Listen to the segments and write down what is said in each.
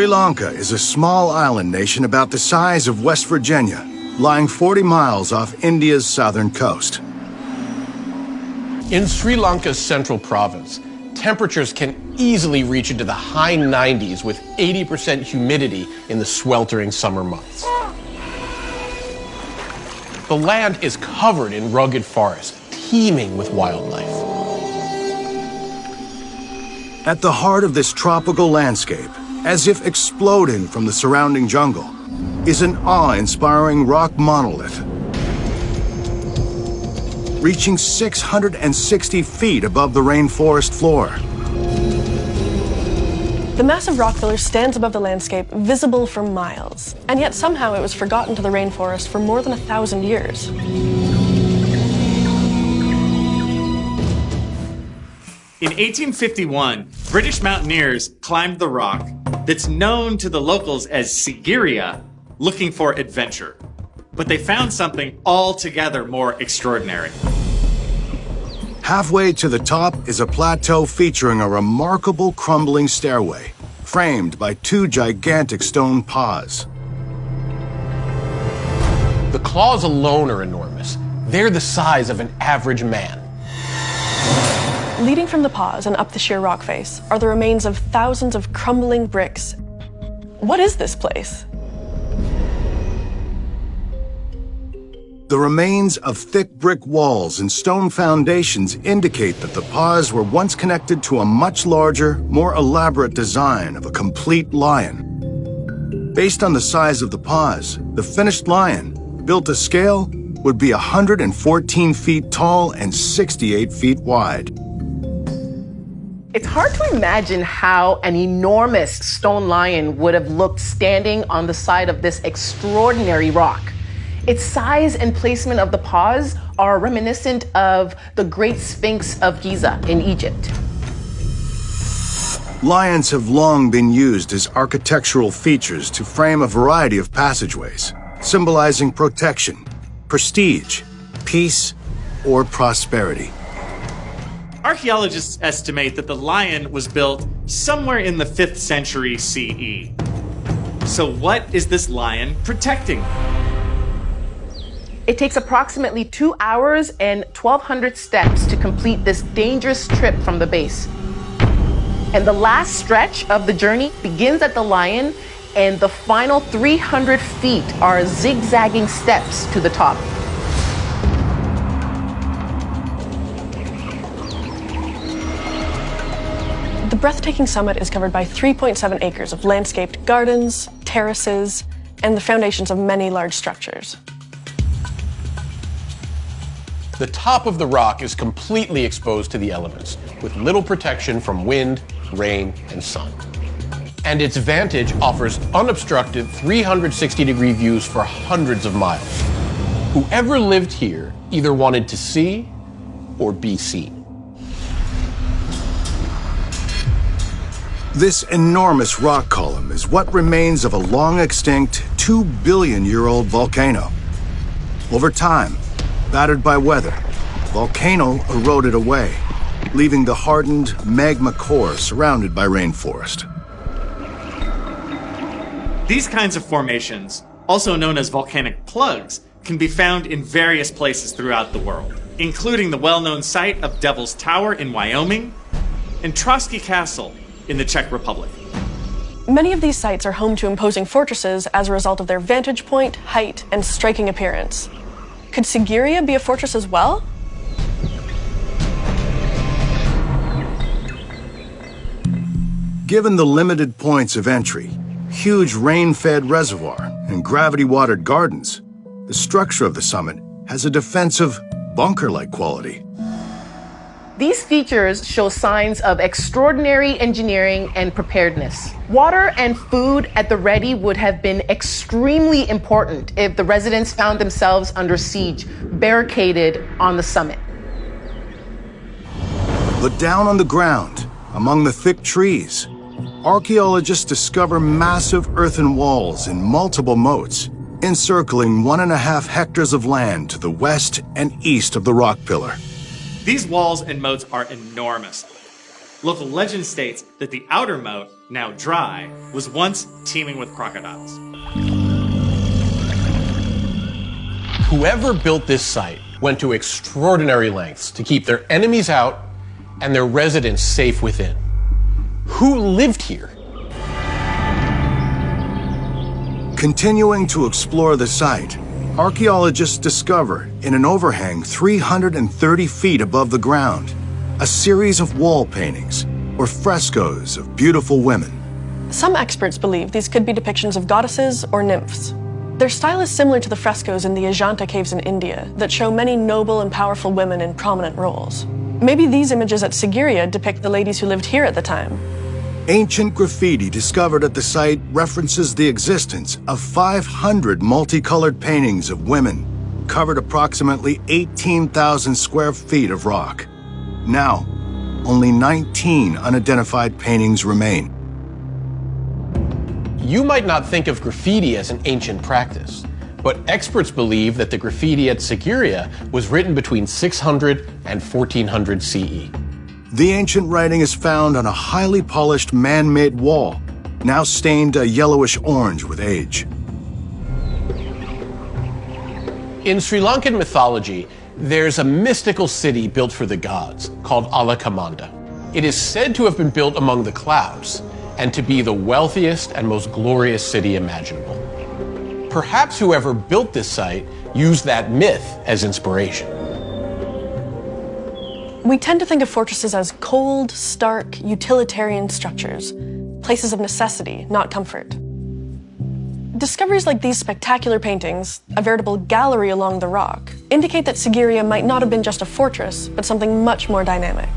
Sri Lanka is a small island nation about the size of West Virginia, lying 40 miles off India's southern coast. In Sri Lanka's central province, temperatures can easily reach into the high 90s with 80% humidity in the sweltering summer months. The land is covered in rugged forests, teeming with wildlife. At the heart of this tropical landscape, as if exploding from the surrounding jungle, is an awe-inspiring rock monolith, reaching 660 feet above the rainforest floor. The massive rock pillar stands above the landscape, visible for miles, and yet somehow it was forgotten to the rainforest for more than 1,000 years. In 1851, British mountaineers climbed the rock that's known to the locals as Sigiriya, looking for adventure. But they found something altogether more extraordinary. Halfway to the top is a plateau featuring a remarkable crumbling stairway, framed by two gigantic stone paws. The claws alone are enormous. They're the size of an average man. Leading from the paws and up the sheer rock face are the remains of thousands of crumbling bricks. What is this place? The remains of thick brick walls and stone foundations indicate that the paws were once connected to a much larger, more elaborate design of a complete lion. Based on the size of the paws, the finished lion, built to scale, would be 114 feet tall and 68 feet wide. It's hard to imagine how an enormous stone lion would have looked standing on the side of this extraordinary rock. Its size and placement of the paws are reminiscent of the Great Sphinx of Giza in Egypt. Lions have long been used as architectural features to frame a variety of passageways, symbolizing protection, prestige, peace, or prosperity. Archaeologists estimate that the lion was built somewhere in the 5th century CE. So what is this lion protecting? It takes approximately 2 hours and 1,200 steps to complete this dangerous trip from the base. And the last stretch of the journey begins at the lion, and the final 300 feet are zigzagging steps to the top. The breathtaking summit is covered by 3.7 acres of landscaped gardens, terraces, and the foundations of many large structures. The top of the rock is completely exposed to the elements, with little protection from wind, rain, and sun. And its vantage offers unobstructed 360-degree views for hundreds of miles. Whoever lived here either wanted to see or be seen. This enormous rock column is what remains of a long-extinct 2-billion-year-old volcano. Over time, battered by weather, the volcano eroded away, leaving the hardened magma core surrounded by rainforest. These kinds of formations, also known as volcanic plugs, can be found in various places throughout the world, including the well-known site of Devil's Tower in Wyoming and Trotsky Castle in the Czech Republic. Many of these sites are home to imposing fortresses as a result of their vantage point, height, and striking appearance. Could Sigiriya be a fortress as well? Given the limited points of entry, huge rain-fed reservoir, and gravity-watered gardens, the structure of the summit has a defensive, bunker-like quality. These features show signs of extraordinary engineering and preparedness. Water and food at the ready would have been extremely important if the residents found themselves under siege, barricaded on the summit. But down on the ground, among the thick trees, archaeologists discover massive earthen walls in multiple moats, encircling 1.5 hectares of land to the west and east of the rock pillar. These walls and moats are enormous. Local legend states that the outer moat, now dry, was once teeming with crocodiles. Whoever built this site went to extraordinary lengths to keep their enemies out and their residents safe within. Who lived here? Continuing to explore the site, archaeologists discover, in an overhang 330 feet above the ground, a series of wall paintings, or frescoes of beautiful women. Some experts believe these could be depictions of goddesses or nymphs. Their style is similar to the frescoes in the Ajanta caves in India that show many noble and powerful women in prominent roles. Maybe these images at Sigiriya depict the ladies who lived here at the time. Ancient graffiti discovered at the site references the existence of 500 multicolored paintings of women, covered approximately 18,000 square feet of rock. Now, only 19 unidentified paintings remain. You might not think of graffiti as an ancient practice, but experts believe that the graffiti at Sigiriya was written between 600 and 1400 CE. The ancient writing is found on a highly polished man-made wall, now stained a yellowish-orange with age. In Sri Lankan mythology, there's a mystical city built for the gods called Alakamanda. It is said to have been built among the clouds and to be the wealthiest and most glorious city imaginable. Perhaps whoever built this site used that myth as inspiration. We tend to think of fortresses as cold, stark, utilitarian structures, places of necessity, not comfort. Discoveries like these spectacular paintings, a veritable gallery along the rock, indicate that Sigiriya might not have been just a fortress, but something much more dynamic.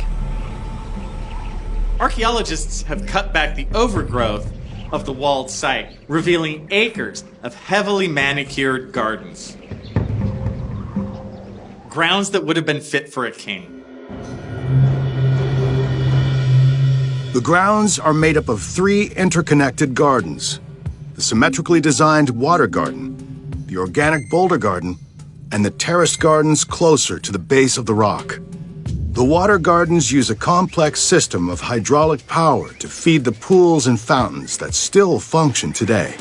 Archaeologists have cut back the overgrowth of the walled site, revealing acres of heavily manicured gardens. Grounds that would have been fit for a king. The grounds are made up of 3 interconnected gardens: the symmetrically designed water garden, the organic boulder garden, and the terraced gardens closer to the base of the rock. The water gardens use a complex system of hydraulic power to feed the pools and fountains that still function today.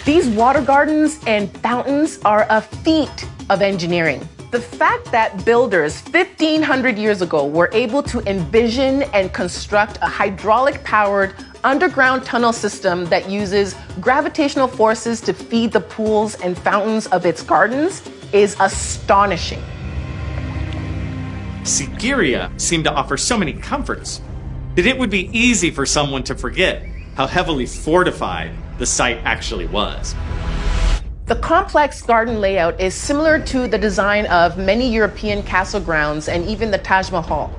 These water gardens and fountains are a feat of engineering. The fact that builders 1,500 years ago were able to envision and construct a hydraulic-powered underground tunnel system that uses gravitational forces to feed the pools and fountains of its gardens is astonishing. Sigiriya seemed to offer so many comforts that it would be easy for someone to forget how heavily fortified the site actually was. The complex garden layout is similar to the design of many European castle grounds and even the Taj Mahal,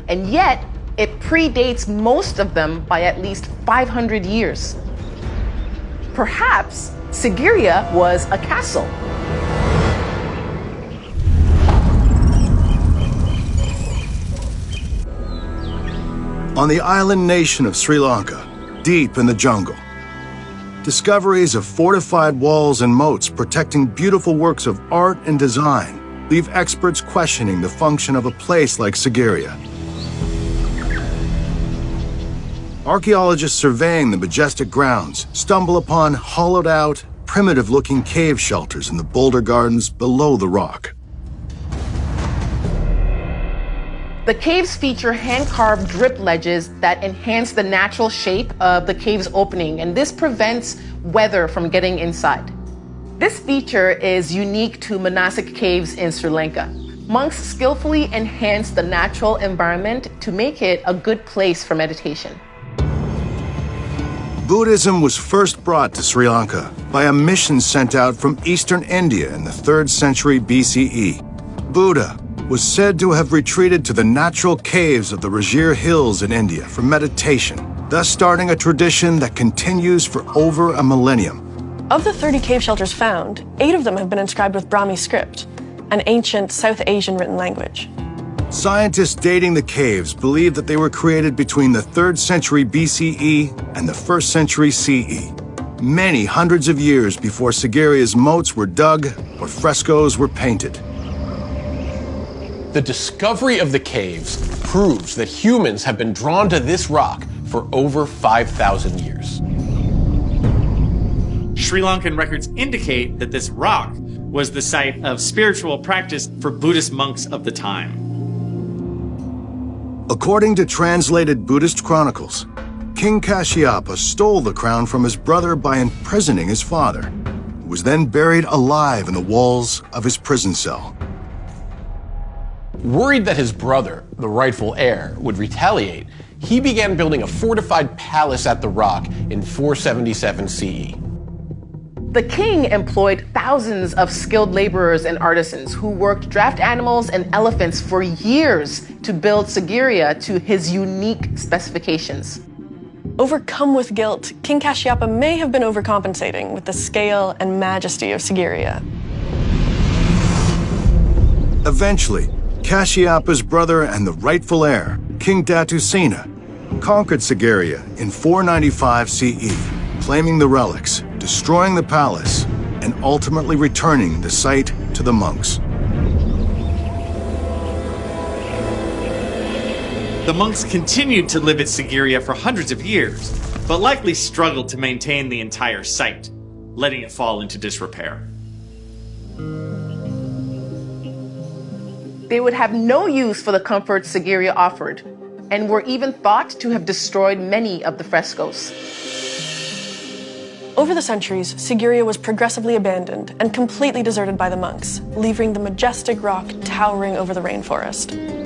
and yet it predates most of them by at least 500 years. Perhaps Sigiriya was a castle. On the island nation of Sri Lanka, deep in the jungle, discoveries of fortified walls and moats protecting beautiful works of art and design leave experts questioning the function of a place like Sigiriya. Archaeologists surveying the majestic grounds stumble upon hollowed-out, primitive-looking cave shelters in the boulder gardens below the rock. The caves feature hand-carved drip ledges that enhance the natural shape of the cave's opening, and this prevents weather from getting inside. This feature is unique to monastic caves in Sri Lanka. Monks skillfully enhance the natural environment to make it a good place for meditation. Buddhism was first brought to Sri Lanka by a mission sent out from eastern India in the 3rd century BCE. Buddha was said to have retreated to the natural caves of the Rajir Hills in India for meditation, thus starting a tradition that continues for over a millennium. Of the 30 cave shelters found, 8 of them have been inscribed with Brahmi script, an ancient South Asian written language. Scientists dating the caves believe that they were created between the 3rd century BCE and the 1st century CE, many hundreds of years before Sigiriya's moats were dug or frescoes were painted. The discovery of the caves proves that humans have been drawn to this rock for over 5,000 years. Sri Lankan records indicate that this rock was the site of spiritual practice for Buddhist monks of the time. According to translated Buddhist chronicles, King Kashyapa stole the crown from his brother by imprisoning his father, who was then buried alive in the walls of his prison cell. Worried that his brother, the rightful heir, would retaliate, he began building a fortified palace at the rock in 477 CE. The king employed thousands of skilled laborers and artisans who worked draft animals and elephants for years to build Sigiriya to his unique specifications. Overcome with guilt, King Kashyapa may have been overcompensating with the scale and majesty of Sigiriya. Eventually, Kashyapa's brother and the rightful heir, King Datusena, conquered Sigiriya in 495 CE, claiming the relics, destroying the palace, and ultimately returning the site to the monks. The monks continued to live at Sigiriya for hundreds of years, but likely struggled to maintain the entire site, letting it fall into disrepair. They would have no use for the comforts Sigiriya offered, and were even thought to have destroyed many of the frescoes. Over the centuries, Sigiriya was progressively abandoned and completely deserted by the monks, leaving the majestic rock towering over the rainforest.